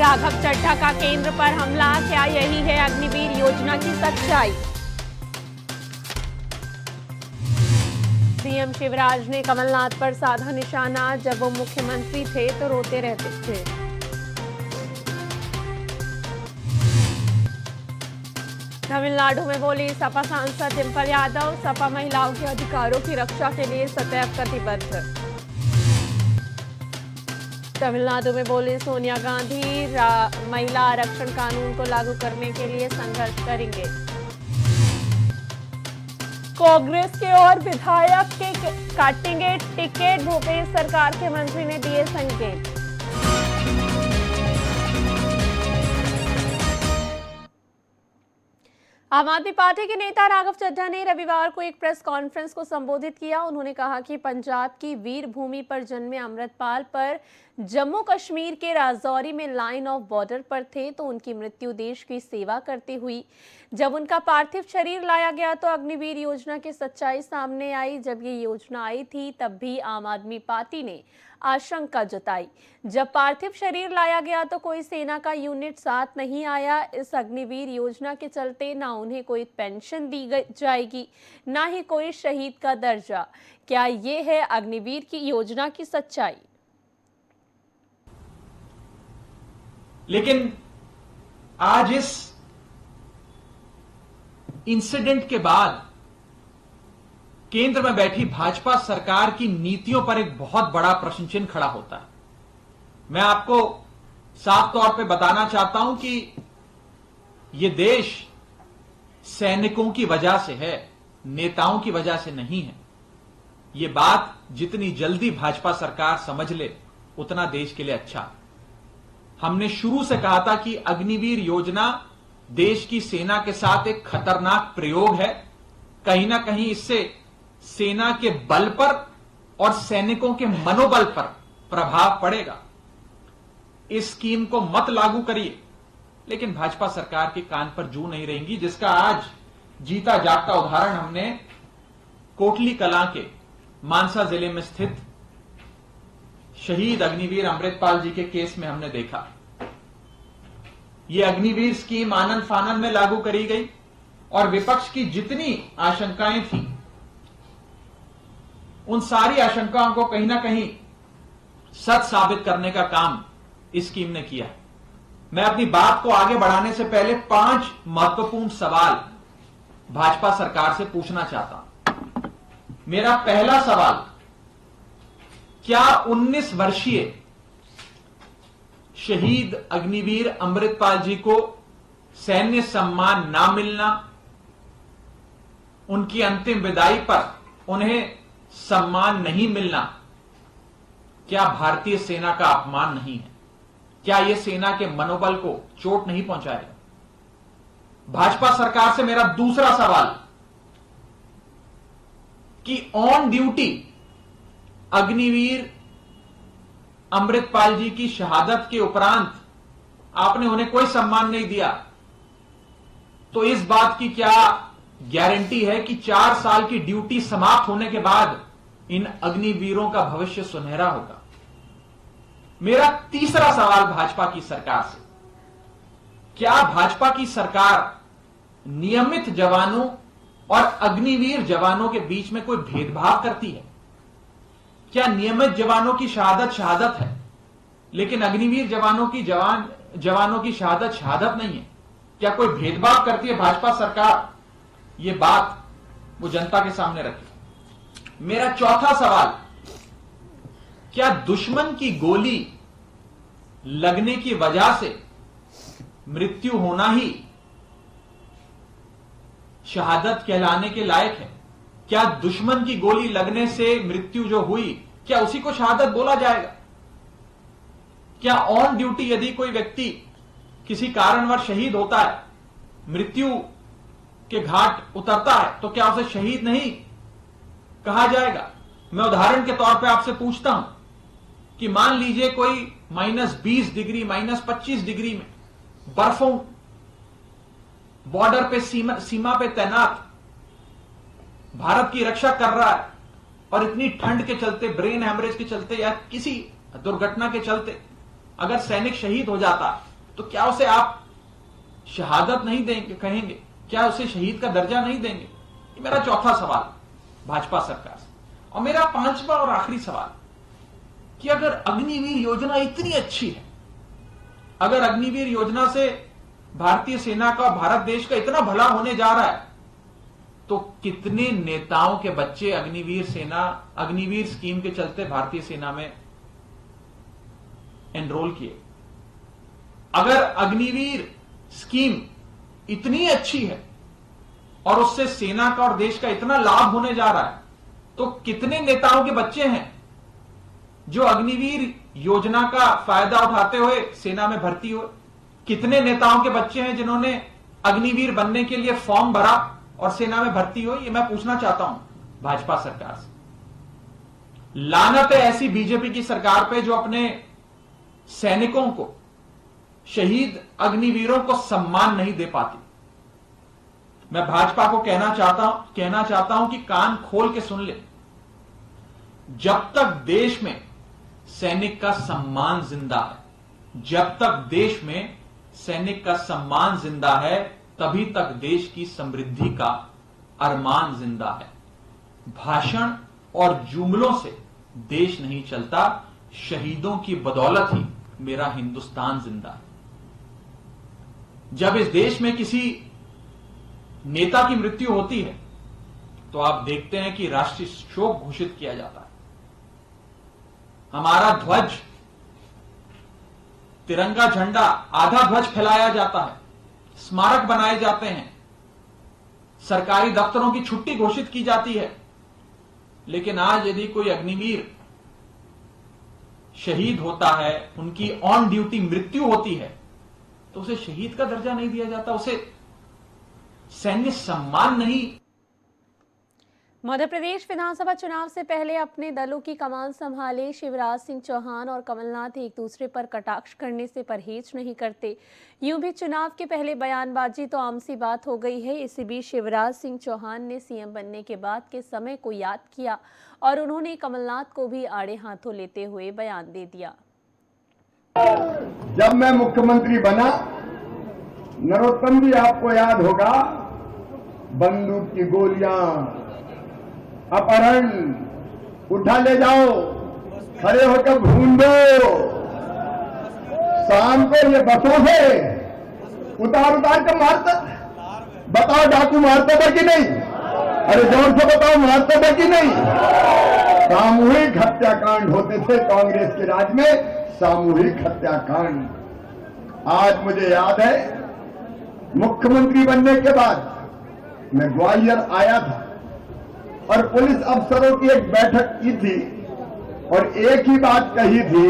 राघव चड्ढा का केंद्र पर हमला, क्या यही है अग्निवीर योजना की सच्चाई? सीएम शिवराज ने कमलनाथ पर साधा निशाना, जब वो मुख्यमंत्री थे तो रोते रहते थे। तमिलनाडु में बोली सपा सांसद डिंपल यादव, सपा महिलाओं के अधिकारों की रक्षा के लिए सदैव प्रतिबद्ध। तमिलनाडु में बोली सोनिया गांधी, महिला आरक्षण कानून को लागू करने के लिए संघर्ष करेंगे। कांग्रेस के और विधायक के काटेंगे टिकट, भूपेश सरकार के मंत्री ने दिए संकेत। आम आदमी पार्टी के नेता राघव चड्ढा ने रविवार को एक प्रेस कॉन्फ्रेंस को संबोधित किया। उन्होंने कहा कि पंजाब की वीर भूमि पर जन्मे अमृतपाल पर जम्मू कश्मीर के राजौरी में लाइन ऑफ बॉर्डर पर थे तो उनकी मृत्यु देश की सेवा करती हुई। जब उनका पार्थिव शरीर लाया गया तो अग्निवीर योजना की सच्चाई सामने आई। जब ये योजना आई थी तब भी आम आदमी पार्टी ने आशंका जताई। जब पार्थिव शरीर लाया गया तो कोई सेना का यूनिट साथ नहीं आया। इस अग्निवीर योजना के चलते ना उन्हें कोई पेंशन दी जाएगी, ना ही कोई शहीद का दर्जा। क्या ये है अग्निवीर की योजना की सच्चाई? लेकिन आज इस इंसिडेंट के बाद केंद्र में बैठी भाजपा सरकार की नीतियों पर एक बहुत बड़ा प्रश्न चिन्ह खड़ा होता है। मैं आपको साफ तौर पे बताना चाहता हूं कि यह देश सैनिकों की वजह से है, नेताओं की वजह से नहीं है। यह बात जितनी जल्दी भाजपा सरकार समझ ले उतना देश के लिए अच्छा। हमने शुरू से कहा था कि अग्निवीर योजना देश की सेना के साथ एक खतरनाक प्रयोग है। कहीं ना कहीं इससे सेना के बल पर और सैनिकों के मनोबल पर प्रभाव पड़ेगा। इस स्कीम को मत लागू करिए, लेकिन भाजपा सरकार के कान पर जू नहीं रहेंगी, जिसका आज जीता जागता उदाहरण हमने कोटली कलां के मानसा जिले में स्थित शहीद अग्निवीर अमृतपाल जी के केस में हमने देखा। यह अग्निवीर स्कीम आनन फानन में लागू करी गई और विपक्ष की जितनी आशंकाएं थी उन सारी आशंकाओं को कहीं ना कहीं सच साबित करने का काम इस स्कीम ने किया है। मैं अपनी बात को आगे बढ़ाने से पहले 5 महत्वपूर्ण सवाल भाजपा सरकार से पूछना चाहता हूं। मेरा पहला सवाल, क्या 19 वर्षीय शहीद अग्निवीर अमृतपाल जी को सैन्य सम्मान ना मिलना, उनकी अंतिम विदाई पर उन्हें सम्मान नहीं मिलना, क्या भारतीय सेना का अपमान नहीं है? क्या यह सेना के मनोबल को चोट नहीं पहुंचाएगा? भाजपा सरकार से मेरा दूसरा सवाल कि ऑन ड्यूटी अग्निवीर अमृतपाल जी की शहादत के उपरांत आपने उन्हें कोई सम्मान नहीं दिया, तो इस बात की क्या गारंटी है कि 4 साल की ड्यूटी समाप्त होने के बाद इन अग्निवीरों का भविष्य सुनहरा होगा? मेरा तीसरा सवाल भाजपा की सरकार से, क्या भाजपा की सरकार नियमित जवानों और अग्निवीर जवानों के बीच में कोई भेदभाव करती है? क्या नियमित जवानों की शहादत शहादत है, लेकिन अग्निवीर जवानों की शहादत शहादत नहीं है? क्या कोई भेदभाव करती है भाजपा सरकार? यह बात वो जनता के सामने रखे। मेरा चौथा सवाल, क्या दुश्मन की गोली लगने की वजह से मृत्यु होना ही शहादत कहलाने के लायक है? क्या दुश्मन की गोली लगने से मृत्यु जो हुई, क्या उसी को शहादत बोला जाएगा? क्या ऑन ड्यूटी यदि कोई व्यक्ति किसी कारणवश शहीद होता है, मृत्यु के घाट उतरता है, तो क्या उसे शहीद नहीं कहा जाएगा? मैं उदाहरण के तौर पे आपसे पूछता हूं कि मान लीजिए कोई -20 डिग्री, -25 डिग्री में बर्फों बॉर्डर पे सीमा पे तैनात भारत की रक्षा कर रहा है और इतनी ठंड के चलते, ब्रेन हैमरेज के चलते या किसी दुर्घटना के चलते अगर सैनिक शहीद हो जाता तो क्या उसे आप शहादत नहीं देंगे, कहेंगे? क्या उसे शहीद का दर्जा नहीं देंगे? ये मेरा चौथा सवाल भाजपा सरकार से। और मेरा पांचवा और आखिरी सवाल कि अगर अग्निवीर योजना इतनी अच्छी है, अगर अग्निवीर योजना से भारतीय सेना का, भारत देश का इतना भला होने जा रहा है, तो कितने नेताओं के बच्चे अग्निवीर स्कीम के चलते भारतीय सेना में एनरोल किए? अगर अग्निवीर स्कीम इतनी अच्छी है और उससे सेना का और देश का इतना लाभ होने जा रहा है, तो कितने नेताओं के बच्चे हैं जो अग्निवीर योजना का फायदा उठाते हुए सेना में भर्ती हुए? कितने नेताओं के बच्चे हैं जिन्होंने अग्निवीर बनने के लिए फॉर्म भरा और सेना में भर्ती हुई? ये मैं पूछना चाहता हूं भाजपा सरकार से। लानत है ऐसी बीजेपी की सरकार पे जो अपने सैनिकों को, शहीद अग्निवीरों को सम्मान नहीं दे पाती। मैं भाजपा को कहना चाहता हूं कि कान खोल के सुन ले। जब तक देश में सैनिक का सम्मान जिंदा है, जब तक देश में सैनिक का सम्मान जिंदा है, तभी तक देश की समृद्धि का अरमान जिंदा है। भाषण और जुमलों से देश नहीं चलता, शहीदों की बदौलत ही मेरा हिंदुस्तान जिंदा है। जब इस देश में किसी नेता की मृत्यु होती है तो आप देखते हैं कि राष्ट्रीय शोक घोषित किया जाता है। हमारा ध्वज, तिरंगा झंडा, आधा ध्वज फैलाया जाता है, स्मारक बनाए जाते हैं, सरकारी दफ्तरों की छुट्टी घोषित की जाती है। लेकिन आज यदि कोई अग्निवीर शहीद होता है, उनकी ऑन ड्यूटी मृत्यु होती है, तो उसे शहीद का दर्जा नहीं दिया जाता, उसे सैन्य सम्मान नहीं। मध्य प्रदेश विधानसभा चुनाव से पहले अपने दलों की कमान संभाले शिवराज सिंह चौहान और कमलनाथ एक दूसरे पर कटाक्ष करने से परहेज नहीं करते। यूं भी चुनाव के पहले बयानबाजी तो आम सी बात हो गई है। इसी बीच शिवराज सिंह चौहान ने सीएम बनने के बाद के समय को याद किया और उन्होंने कमलनाथ को भी आड़े हाथों लेते हुए बयान दे दिया। जब मैं मुख्यमंत्री बना, नरोत्तम जी आपको याद होगा, बंदूक की गोलियां, अपहरण, उठा ले जाओ, खड़े होकर भून दो, शाम को ये बसों से उतार के मारता। बताओ डाकू मारता था कि नहीं? अरे जोर से बताओ, मारता था कि नहीं? सामूहिक हत्याकांड होते थे कांग्रेस के राज में, सामूहिक हत्याकांड। आज मुझे याद है, मुख्यमंत्री बनने के बाद मैं ग्वालियर आया था और पुलिस अफसरों की एक बैठक की थी और एक ही बात कही थी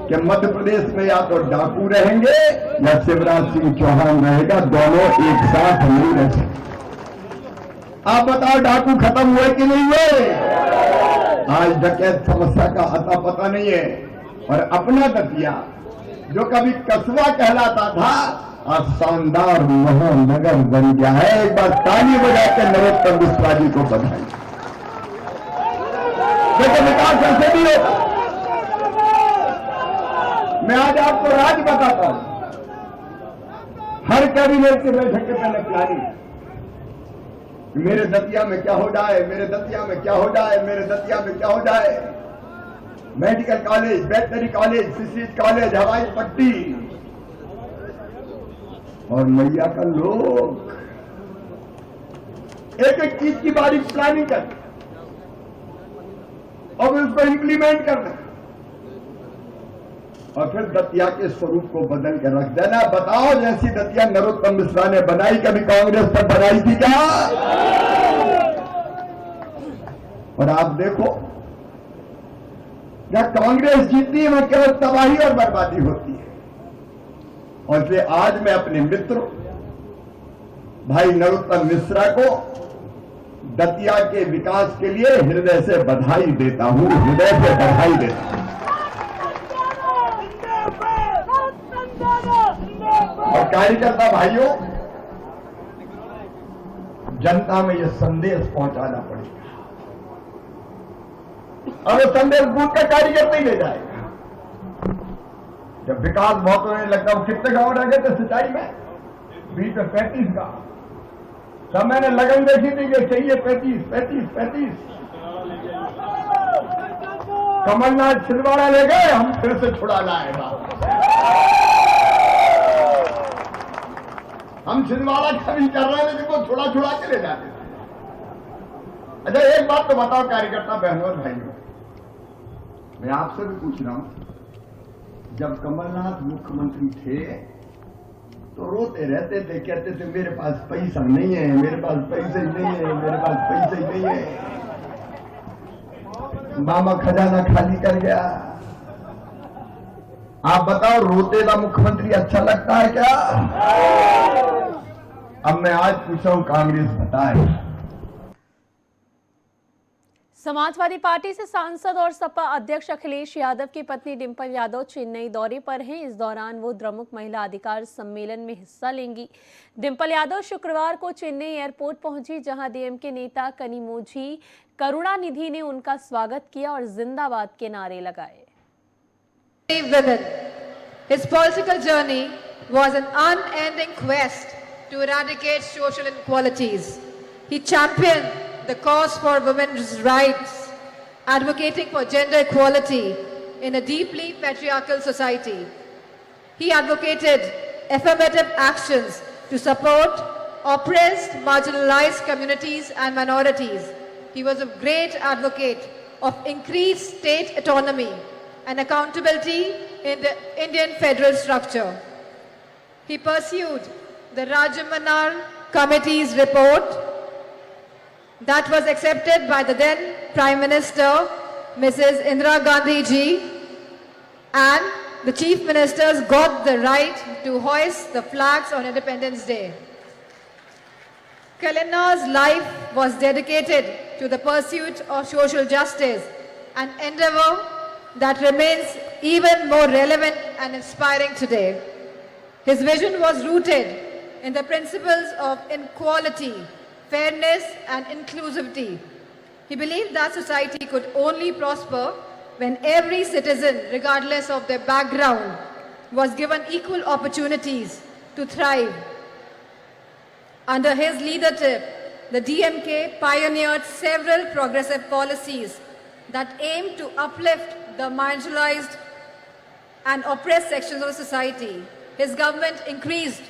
कि मध्य प्रदेश में या तो डाकू रहेंगे या शिवराज सिंह चौहान रहेगा, दोनों एक साथ नहीं रह सकते। आप बताओ, डाकू खत्म हुए कि नहीं हुए? आज डकैत समस्या का अता पता नहीं है। और अपना दतिया जो कभी कस्बा कहलाता था, आज शानदार महानगर बन गया है। एक बार ताली बजा के नरोत्तम मिश्रा जी को बधाई। देखो, विकास ऐसे भी होता। मैं आज आपको राज बताता हूं। हर कैबिनेट की बैठक के पहले प्लानिंग, मेरे दतिया में क्या हो जाए, मेरे दतिया में क्या हो जाए, मेरे दतिया में क्या हो जाए। Medical college, veterinary college, fisheries college, हवाई पट्टी, और मैया का लोग एक एक चीज की बारीक प्लानिंग करते और उसको इंप्लीमेंट करना और फिर दतिया के स्वरूप को बदल के रख देना। बताओ, जैसी दतिया नरोत्तम मिश्रा ने बनाई, कभी कांग्रेस पर बनाई थी क्या? और आप देखो, जहां कांग्रेस जीतती है वहां केवल तबाही और बर्बादी होती है। और इसलिए आज मैं अपने मित्र भाई नरोत्तम मिश्रा को दतिया के विकास के लिए हृदय से बधाई देता हूं, हृदय से बधाई देता हूं। और कार्यकर्ता भाइयों, जनता में यह संदेश पहुंचाना पड़ेगा और वो संदेश बूथ का कार्यकर्ता ही ले जाएगा। जब विकास बहुत होने लगता, वो कितने गांव रह गए थे सिंचाई में? बीच में 35 गांव। तब मैंने लगन देखी थी कि चाहिए 35। कमलनाथ छिंदवाड़ा ले गए, हम फिर से छुड़ा लाएगा। हम छिंदवाड़ा कभी कर रहे थे, लेकिन वो छुड़ा के ले जाते थे। अच्छा, एक बात तो बताओ कार्यकर्ता बहनों और भाइयों, मैं आपसे भी पूछ रहा हूं, जब कमलनाथ मुख्यमंत्री थे तो रोते रहते थे, कहते थे मेरे पास पैसा नहीं है, मेरे पास पैसे ही नहीं है, मेरे पास पैसे ही नहीं है, मामा खजाना खाली कर गया। आप बताओ, रोते का मुख्यमंत्री अच्छा लगता है क्या? अब मैं आज पूछा हूं, कांग्रेस बताए। समाजवादी पार्टी से सांसद और सपा अध्यक्ष अखिलेश यादव की पत्नी डिंपल यादव चेन्नई दौरे पर हैं। इस दौरान वो द्रमुक महिला अधिकार सम्मेलन में हिस्सा लेंगी। डिंपल यादव शुक्रवार को चेन्नई एयरपोर्ट पहुंची, जहां डीएमके नेता कनिमोझी करुणानिधि ने उनका स्वागत किया और जिंदाबाद के नारे लगाए। His political journey was an unending quest to eradicate social inequalities. He championed the cause for women's rights, advocating for gender equality in a deeply patriarchal society. He advocated affirmative actions to support oppressed, marginalized communities and minorities. He was a great advocate of increased state autonomy and accountability in the Indian federal structure. He pursued the Rajamanar Committee's report that was accepted by the then Prime Minister, Mrs. Indira Gandhi ji, and the Chief Ministers got the right to hoist the flags on Independence Day. Kalinar's life was dedicated to the pursuit of social justice, an endeavor that remains even more relevant and inspiring today. His vision was rooted in the principles of equality, fairness and inclusivity. He believed that society could only prosper when every citizen, regardless of their background, was given equal opportunities to thrive. Under his leadership, the DMK pioneered several progressive policies that aimed to uplift the marginalized and oppressed sections of society. His government increased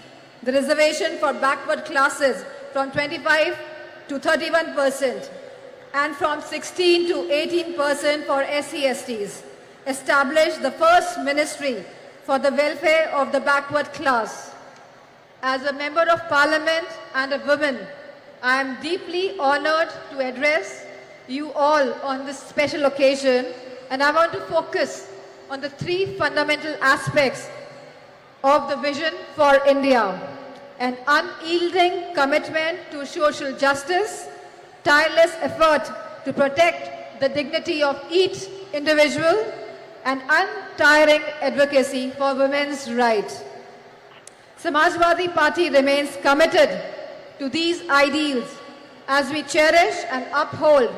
the reservation for backward classes from 25 to 31% and from 16 to 18% for SC/STs, established the first ministry for the welfare of the backward class. As a member of parliament and a woman, I am deeply honored to address you all on this special occasion, and I want to focus on the three fundamental aspects of the vision for India: an unyielding commitment to social justice, tireless effort to protect the dignity of each individual, and untiring advocacy for women's rights. Samajwadi Party remains committed to these ideals as we cherish and uphold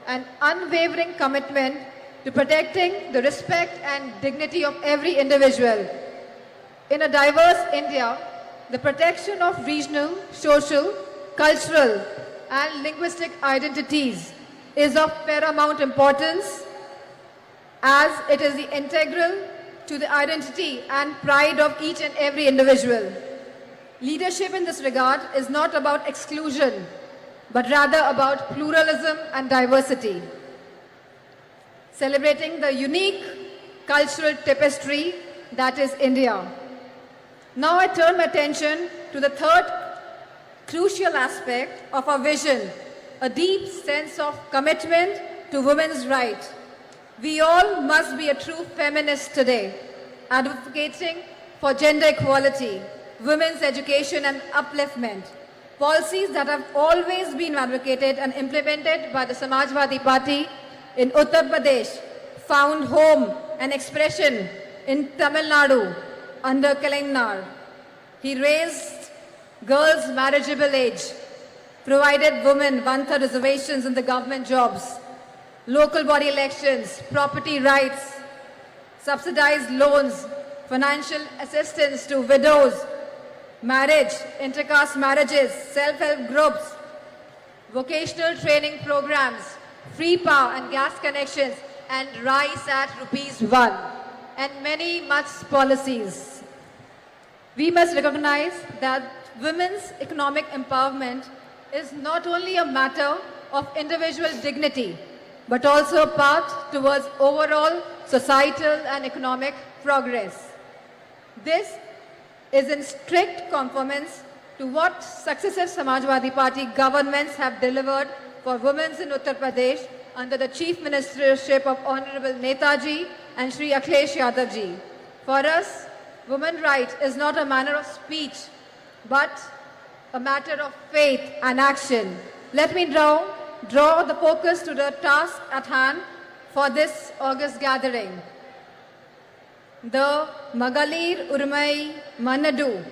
an unwavering commitment to protecting the respect and dignity of every individual. In a diverse India, the protection of regional, social, cultural, and linguistic identities is of paramount importance, as it is the integral to the identity and pride of each and every individual. Leadership in this regard is not about exclusion, but rather about pluralism and diversity. Celebrating the unique cultural tapestry that is India. Now I turn my attention to the third crucial aspect of our vision, a deep sense of commitment to women's rights. We all must be a true feminist today, advocating for gender equality, women's education and upliftment. Policies that have always been advocated and implemented by the Samajwadi Party in Uttar Pradesh found home and expression in Tamil Nadu under Kalaignar. He raised girls' marriageable age, provided women one-third reservations in the government jobs, local body elections, property rights, subsidized loans financial assistance to widows, marriage, intercaste marriages, self-help groups, vocational training programs, free power and gas connections, and rice at ₹1, and many much policies. We must recognize that women's economic empowerment is not only a matter of individual dignity, but also a path towards overall societal and economic progress. This is in strict conformance to what successive Samajwadi Party governments have delivered for women in Uttar Pradesh under the Chief Ministership of Honorable Netaji and Shri Akhilesh Yadav ji. For us, women's right is not a manner of speech, but a matter of faith and action. Let me draw the focus to the task at hand for this August gathering. The Magalir Urmai Manadu,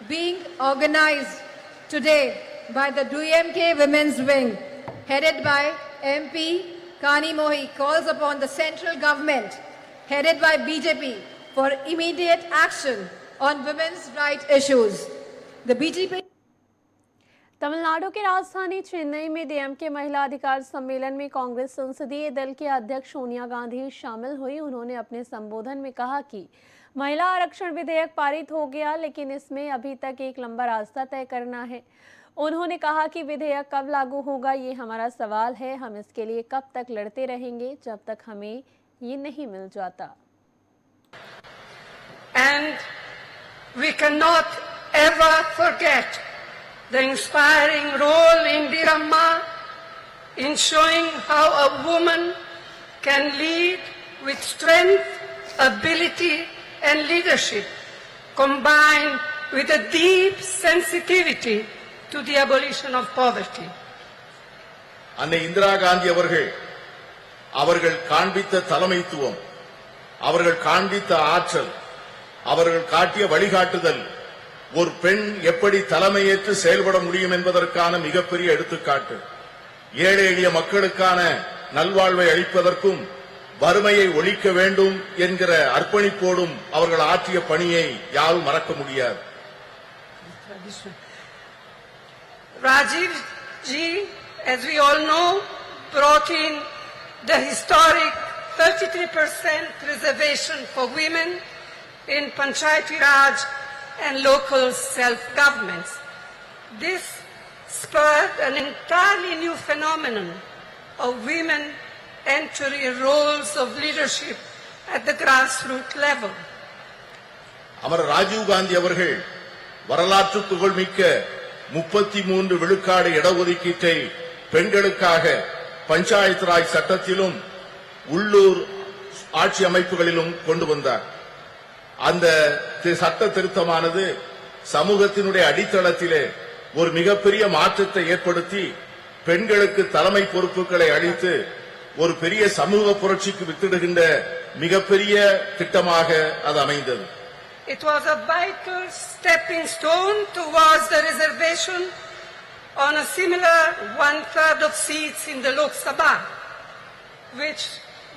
being organized today by the DMK Women's Wing, headed by MP Kani Mohi, calls upon the central government, headed by BJP, for immediate action on women's rights issues. The BJP Tamil Nadu की राजधानी चेन्नई में DMK महिला अधिकार सम्मेलन में कांग्रेस संसदीय दल के अध्यक्ष सोनिया गांधी शामिल हुई। उन्होंने अपने संबोधन में कहा कि महिला आरक्षण विधेयक पारित हो गया, लेकिन इसमें अभी तक एक लंबा रास्ता तय करना है। उन्होंने कहा कि विधेयक कब लागू होगा ये हमारा सवाल है। हम इसके लिए कब तक लड़ते रहेंगे जब तक हमें ये नहीं मिल जाता। And we cannot ever forget the inspiring role Indira Ma in showing how a woman can lead with strength, ability and leadership, combined with a deep sensitivity to the abolition of poverty. அன்னை இந்திரா காந்தி அவர்கள் காண்பித்த தலைமைத்துவம், அவர்கள் காண்பித்த ஆற்றல், அவர்கள் காட்டிய வழிகாட்டுதல் ஒரு பெண் எப்படி தலைமையேற்று செயல்பட முடியும் என்பதற்கான மிகப்பெரிய எடுத்துக்காட்டு. ஏழை எளிய மக்களுக்கான நல்வாழ்வை அளிப்பதற்கும் வறுமையை ஒழிக்க வேண்டும் என்கிற அர்ப்பணிப்போடும் அவர்கள் ஆற்றிய பணியை யாரும் மறக்க முடியாது. Rajiv ji, as we all know, brought in the historic 33% reservation for women in Panchayati Raj and local self-governments. This spurred an entirely new phenomenon of women entering roles of leadership at the grassroots level. அவர் ராஜீவ் காந்தி அவர்கள் வரலாற்று புகழ்மிக்க 33 விழுக்காடு இடஒதுக்கீட்டை பெண்களுக்காக பஞ்சாயத்து ராஜ் சட்டத்திலும் உள்ளூர் ஆட்சி அமைப்புகளிலும் கொண்டு வந்தார். அந்த சட்ட திருத்தமானது சமூகத்தினுடைய அடித்தளத்திலே ஒரு மிகப்பெரிய மாற்றத்தை ஏற்படுத்தி பெண்களுக்கு தலைமை பொறுப்புகளை அளித்து ஒரு பெரிய சமூக புரட்சிக்கு வித்திடுகின்ற மிகப்பெரிய திட்டமாக அது அமைந்தது. It was a vital stepping stone towards the reservation on a similar 1/3 of seats in the Lok Sabha, which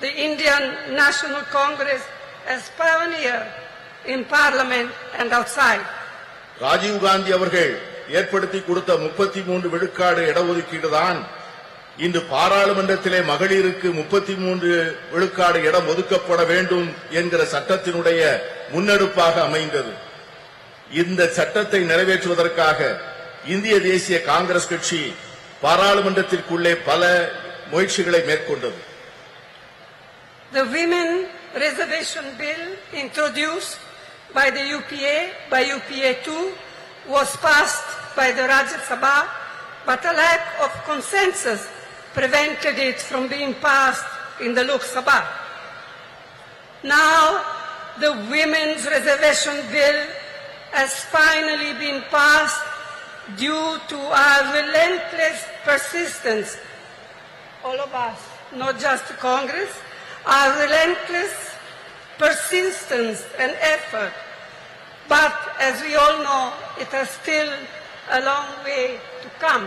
the Indian National Congress has pioneered in Parliament and outside. Rajiv Gandhi அவர்கள் ஏற்படுத்தி கொடுத்த 33 விழுக்காடு இடஒதுக்கீடு தான் இன்று பாராளுமன்றத்திலே மகளிருக்கு 33 விழுக்காடு இடம் ஒதுக்கப்பட வேண்டும் என்கிற சட்டத்தினுடைய முன்னெடுப்பாக அமைந்தது. இந்த சட்டத்தை நிறைவேற்றுவதற்காக இந்திய தேசிய காங்கிரஸ் கட்சி பாராளுமன்றத்திற்குள்ளே பல முயற்சிகளை மேற்கொண்டது. The Women Reservation Bill introduced by the UPA, by UPA 2, was passed by the Rajya Sabha, but a lack of consensus prevented it from being passed in the Lok Sabha. Now, the Women's Reservation Bill has finally been passed due to our relentless persistence, all of us, not just Congress, our relentless persistence and effort. But as we all know, it has still a long way to come.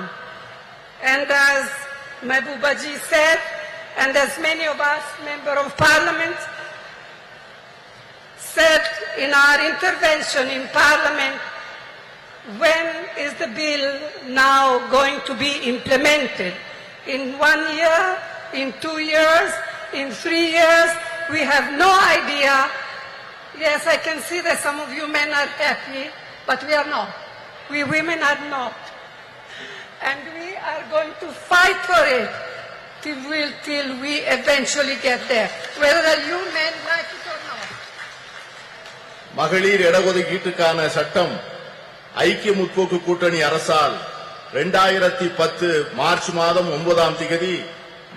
And as Mehbooba ji said, and as many of us, Member of Parliament, said in our intervention in Parliament, when is the bill now going to be implemented? In 1 year, in 2 years, in 3 years? We have no idea. Yes, I can see that some of you men are happy, but we are not. We women are not. And we are going to fight for it till we eventually get there, whether you men like it or not. மகளிர் இடஒதுக்கீட்டுக்கான சட்டம் ஐக்கிய முற்போக்கு கூட்டணி அரசால் 2010 March மாதம் 9ஆம் தேதி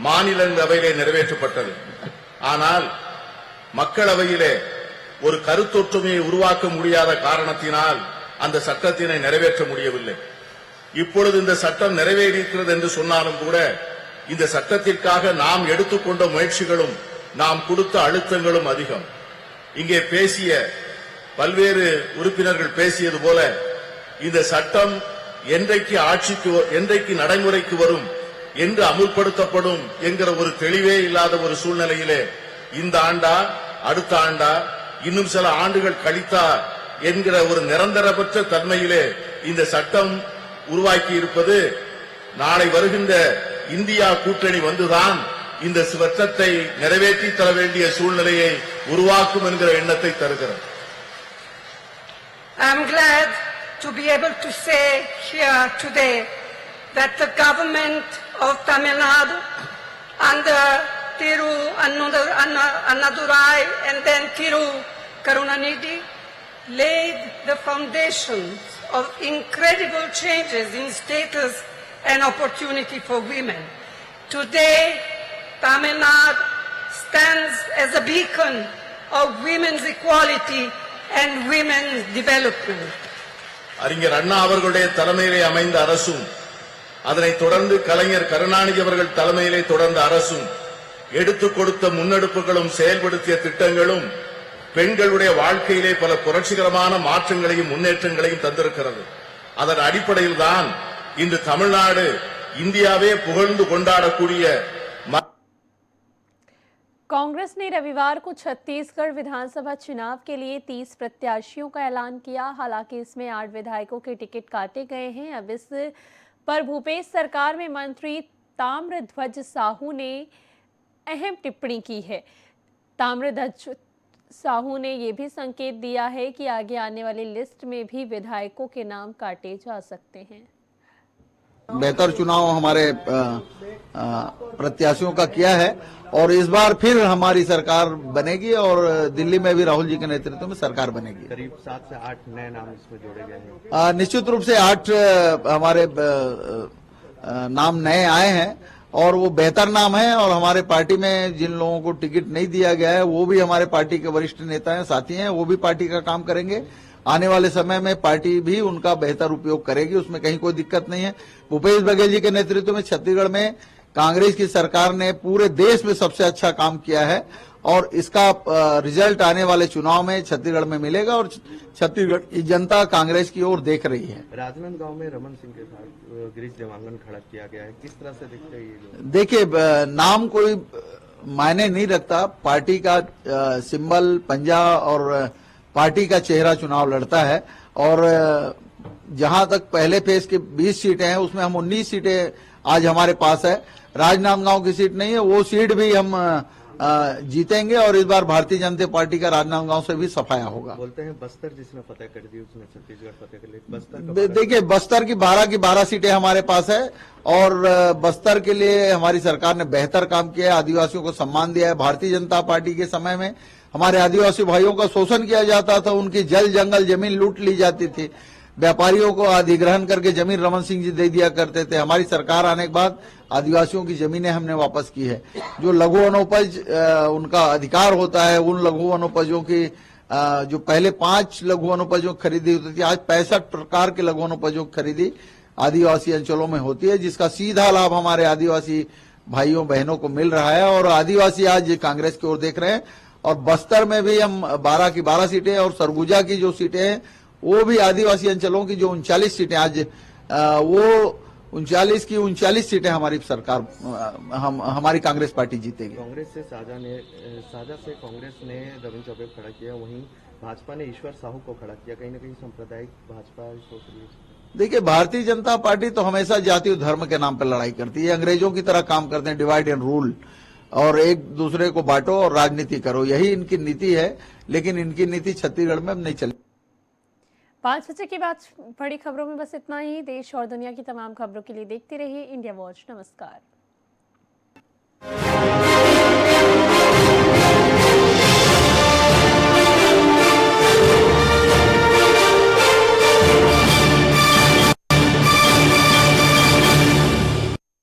மாநிலங்களவையிலே நிறைவேற்றப்பட்டது. ஆனால் மக்களவையிலே ஒரு கருத்தொற்றுமையை உருவாக்க முடியாத காரணத்தினால் அந்த சட்டத்தினை நிறைவேற்ற முடியவில்லை. இப்பொழுது இந்த சட்டம் நிறைவேறியிருக்கிறது என்று சொன்னாலும் கூட இந்த சட்டத்திற்காக நாம் எடுத்துக்கொண்ட முயற்சிகளும் நாம் கொடுத்த அழுத்தங்களும் அதிகம். இங்கே பேசிய பல்வேறு உறுப்பினர்கள் பேசியது போல இந்த சட்டம் என்றைக்கு நடைமுறைக்கு வரும், என்று அமுல்படுத்தப்படும் என்கிற ஒரு தெளிவே இல்லாத ஒரு சூழ்நிலையிலே இந்த ஆண்டா அடுத்த ஆண்டா இன்னும் சில ஆண்டுகள் கழித்தா என்கிற ஒரு நிரந்தரமற்ற தன்மையிலே இந்த சட்டம் உருவாக்கி இருப்பது நாளை வருகின்ற இந்தியா கூட்டணி வந்துதான் இந்த சட்டத்தை நிறைவேற்றி தர வேண்டிய சூழ்நிலையை உருவாக்கும் என்கிற எண்ணத்தை தருகிறது. I am glad to be able to say here today that the government of Tamil Nadu under Thiru Annadurai and then Thiru Karunanidhi laid the foundations of incredible changes in status and opportunity for women. Today, Tamil Nadu stands as a beacon of women's equality and women's development. அறிஞர் அண்ணா அவர்களுடைய தலைமையிலே அமைந்த அரசும் அதனைத் தொடர்ந்து கலைஞர் கருணாநிதி அவர்கள் தலைமையிலே தொடர்ந்த அரசும் எடுத்துக் கொடுத்த முன்னெடுப்புகளும் செயல்படுத்திய திட்டங்களும் பெண்களுடைய வாழ்க்கையிலே பல புரட்சிகரமான மாற்றங்களையும் முன்னேற்றங்களையும் தந்திருக்கிறது. அதன் அடிப்படையில் தான் இன்று தமிழ்நாடு இந்தியாவே புகழ்ந்து கொண்டாடக்கூடிய. कांग्रेस ने रविवार को छत्तीसगढ़ विधानसभा चुनाव के लिए 30 प्रत्याशियों का ऐलान किया। हालांकि इसमें 8 विधायकों के टिकट काटे गए हैं। अब इस पर भूपेश सरकार में मंत्री ताम्रध्वज साहू ने अहम टिप्पणी की है। ताम्रध्वज साहू ने यह भी संकेत दिया है कि आगे आने वाली लिस्ट में भी विधायकों के नाम काटे जा सकते हैं। बेहतर चुनाव हमारे प्रत्याशियों का किया है और इस बार फिर हमारी सरकार बनेगी और दिल्ली में भी राहुल जी के नेतृत्व में सरकार बनेगी। करीब 7 से 8 नए नाम इसमें जोड़े गए हैं। निश्चित रूप से 8 हमारे नाम नए आए हैं और वो बेहतर नाम है और हमारे पार्टी में जिन लोगों को टिकट नहीं दिया गया है वो भी हमारे पार्टी के वरिष्ठ नेता हैं, साथी हैं, वो भी पार्टी का काम करेंगे। आने वाले समय में पार्टी भी उनका बेहतर उपयोग करेगी, उसमें कहीं कोई दिक्कत नहीं है। भूपेश बघेल जी के नेतृत्व में छत्तीसगढ़ में कांग्रेस की सरकार ने पूरे देश में सबसे अच्छा काम किया है और इसका रिजल्ट आने वाले चुनाव में छत्तीसगढ़ में मिलेगा और छत्तीसगढ़ की जनता कांग्रेस की ओर देख रही है। राजनांदगांव में रमन सिंह के साथ गिरीश देवांगन खड़ा किया गया है, किस तरह से दिखते हैं ये लोग? देखिए, नाम कोई मायने नहीं रखता, पार्टी का सिंबल पंजा और पार्टी का चेहरा चुनाव लड़ता है और जहां तक पहले फेज की 20 सीटें हैं उसमें हम 19 सीटें आज हमारे पास है। राजनांदगांव की सीट नहीं है, वो सीट भी हम जीतेंगे और इस बार भारतीय जनता पार्टी का राजनांदगांव से भी सफाया होगा। बोलते हैं बस्तर जिसने फतेह कर दी उसने छत्तीसगढ़ फतेह कर ली। बस्तर देखिए, बस्तर की 12 सीटें हमारे पास है और बस्तर के लिए हमारी सरकार ने बेहतर काम किया है, आदिवासियों को सम्मान दिया है। भारतीय जनता पार्टी के समय में हमारे आदिवासी भाइयों का शोषण किया जाता था, उनकी जल जंगल जमीन लूट ली जाती थी, व्यापारियों को अधिग्रहण करके जमीन रमन सिंह जी दे दिया करते थे। हमारी सरकार आने के बाद आदिवासियों की जमीनें हमने वापस की है। जो लघु वनोपज उनका अधिकार होता है, उन लघु वनोपजों की जो पहले 5 लघु वनोपजों की खरीदी होती थी, आज 65 प्रकार के लघु वनोपजों की खरीदी आदिवासी अंचलों में होती है, जिसका सीधा लाभ हमारे आदिवासी भाइयों बहनों को मिल रहा है और आदिवासी आज कांग्रेस की ओर देख रहे हैं। और बस्तर में भी हम 12 की 12 सीटें और सरगुजा की जो सीटें हैं वो भी आदिवासी अंचलों की जो 39 सीटें आज वो 39 की 39 सीटें हमारी सरकार हमारी कांग्रेस पार्टी जीतेगी। कांग्रेस से साझा से कांग्रेस ने रविंद्र चौबे खड़ा किया, वहीं भाजपा ने ईश्वर साहू को खड़ा किया, कहीं ना कहीं सांप्रदायिक भाजपा सोच रही है। देखिए, भारतीय जनता पार्टी तो हमेशा जाति और धर्म के नाम पर लड़ाई करती है। अंग्रेजों की तरह काम करते हैं, डिवाइड एंड रूल, और एक दूसरे को बांटो और राजनीति करो, यही इनकी नीति है। लेकिन इनकी नीति छत्तीसगढ़ में अब नहीं चली। 5 बजे के बाद बड़ी खबरों में बस इतना ही। देश और दुनिया की तमाम खबरों के लिए देखते रहिए इंडिया वॉच। नमस्कार।